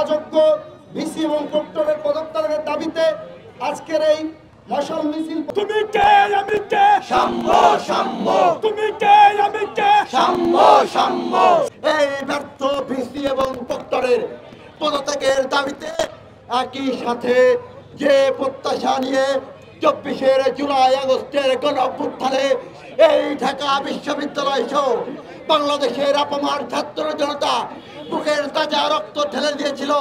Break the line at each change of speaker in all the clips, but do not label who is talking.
অযোগ্য ভিসি এবং প্রক্টরের পদত্যাগের দাবিতে আজকের এই মশাল মিছিল।
তুমি কে আমি কে
সাম্য সাম্য
তুমি কে আমি কে
সাম্য সাম্য এই ব্যর্থ ভিসি এবং প্রক্টরের পদত্যাগের দাবিতে একই সাথে যে প্রত্যাশা নিয়ে 24 জুলাই আগস্টের গণঅভ্যুত্থানে এই ঢাকা বিশ্ববিদ্যালয় সহ বাংলাদেশের আপামর ছাত্র জনতা বুকের তাজা রক্ত ঢেলে দিয়েছিল,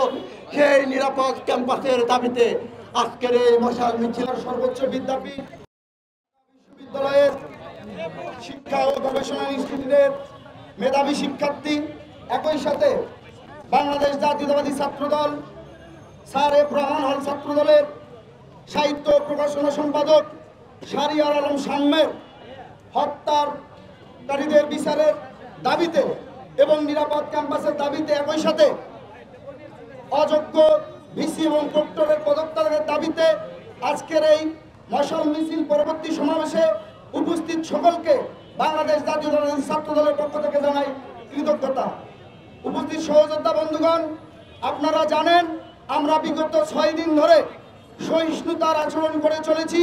সেই নিরাপদ ক্যাম্পাসের দাবিতে আজকের এই মশাল মিছিল।
সর্বোচ্চ বিদ্যাপীঠ বিশ্ববিদ্যালয়ের শিক্ষা ও গবেষণা ইনস্টিটিউটের মেধাবী শিক্ষার্থী, একই সাথে বাংলাদেশ জাতীয়তাবাদী ছাত্রদল স্যার এফ রহমান হল ছাত্রদলের সাহিত্য প্রকাশনা সম্পাদক শাহরিয়ার আলম শাম্মের হত্যাকারীদের বিচারের দাবিতে এবং নিরাপদ ক্যাম্পাসের দাবিতে, একই সাথে অযোগ্য ভিসি এবং প্রক্টরের পদত্যাগের দাবিতে আজকের এই মশাল মিছিল পরবর্তী সমাবেশে উপস্থিত সকলকে বাংলাদেশ জাতীয়তাবাদী ছাত্রদলের পক্ষ থেকে জানাই কৃতজ্ঞতা। উপস্থিত সহযোদ্ধা বন্ধুগণ, আপনারা জানেন আমরা বিগত 6 দিন ধরে সহিষ্ণুতার আচরণ করে চলেছি।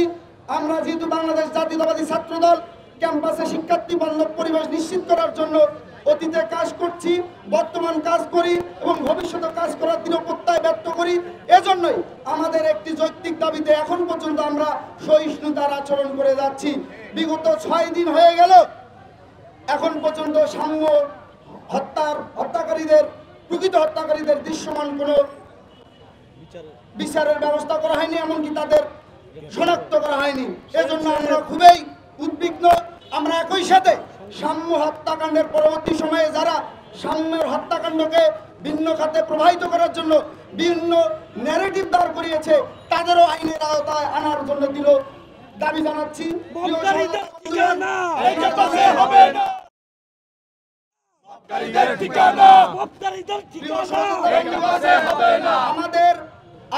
আমরা যেহেতু বাংলাদেশ জাতীয়তাবাদী ছাত্রদল ক্যাম্পাসে শিক্ষার্থী বান্ধব পরিবেশ নিশ্চিত করার জন্য অতীতে কাজ করছি, বর্তমান কাজ করি এবং ভবিষ্যতে কাজ করার দৃঢ় প্রত্যয় ব্যক্ত করি। এজন্যই আমাদের একটি যৌক্তিক দাবিতে এখন পর্যন্ত আমরা সহিষ্ণুতার আচরণ করে যাচ্ছি। বিগত 6 দিন হয়ে গেল, এখন পর্যন্ত সাম্য হত্যাকারীদের প্রকৃত হত্যাকারীদের দৃশ্যমান কোনো বিচারের ব্যবস্থা করা হয়নি, এমনকি তাদের শনাক্ত করা হয়নি। এজন্য আমরা খুবই উদ্বিগ্ন। আমরা একই সাথে সাম্য হত্যাকাণ্ডের পরবর্তী সময়ে যারা সাম্যের হত্যাকাণ্ডকে ভিন্ন খাতে প্রবাহিত করার জন্য বিভিন্ন ন্যারেটিভ দাঁড় করিয়েছে, তাদেরও আইনের আওতায় আনার জন্য দৃঢ় দাবি জানাচ্ছি।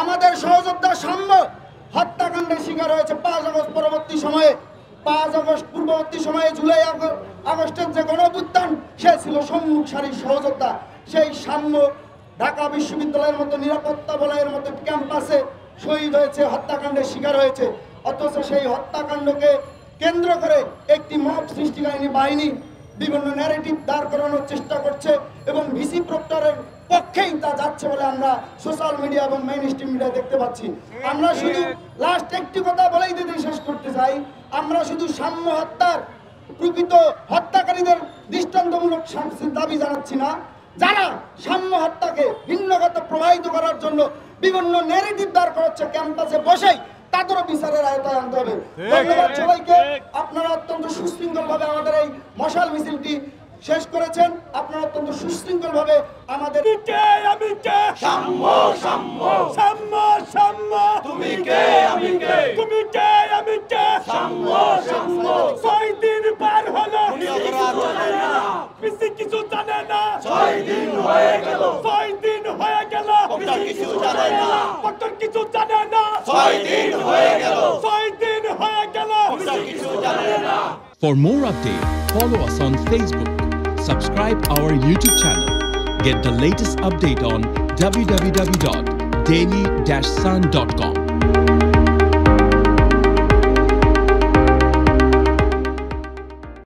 আমাদের সহযোদ্ধা সাম্য হত্যাকাণ্ডের শিকার হয়েছে 5 আগস্ট পরবর্তী সময়ে। 5 আগস্ট পূর্ববর্তী সময়ে জুলাই আগস্টের যে গণঅভ্যুত্থান, সে ছিল সম্মুখ সারির সহযোদ্ধা। সেই সাম্য ঢাকা বিশ্ববিদ্যালয়ের মতো নিরাপত্তা বলয়ের মতো ক্যাম্পাসে শহীদ হয়েছে, হত্যাকাণ্ডের শিকার হয়েছে। অথচ সেই হত্যাকাণ্ডকে কেন্দ্র করে একটি মব সৃষ্টিকারী বাহিনী বিভিন্ন ন্যারেটিভ দাঁড় করানোর চেষ্টা করছে এবং ভিসি প্রক্টরের পক্ষেই তা যাচ্ছে বলে আমরা সোশ্যাল মিডিয়া এবং মেইনস্ট্রিম মিডিয়া দেখতে পাচ্ছি। আমরা শুধু লাস্ট একটি কথা বলেই দিতে শেষ করতে চাই, আমরা শুধু সাম্য হত্যার প্রকৃত হত্যাকারীদের দৃষ্টান্তমূলক শাস্তির দাবি জানাচ্ছি না, যারা সাম্য হত্যাকে ভিন্নগত প্রবাহিত করার জন্য বিভিন্ন ন্যারেটিভ দাঁড় করাচ্ছে ক্যাম্পাসে বসেই, তাদেরও বিচারের আওতায় আনতে হবে। ধন্যবাদ সবাইকে। আপনারা অত্যন্ত সুশৃঙ্খলভাবে আমাদের এই মশাল মিছিলটি শেষ করেছেন। আপনারা অত্যন্ত সুশৃঙ্খলভাবে আমাদের
আমি কে
সাম্য সাম্য
সাম্য সাম্য
তুমি কে আমি কে
তুমি কে আমি কে
সাম্য সাম্য
6 দিন পার হলো,
কিছু
কিছু জানে না।
6 দিন হয়ে গেল,
6 দিন হয়ে গেল,
কিছু জানে না,
কিছু জানে না।
6 দিন হয়ে গেল,
6 দিন হয়ে গেল,
কিছু জানে না।
For more updates, follow us on Facebook, subscribe our YouTube channel, get the latest update on www.daily-sun.com.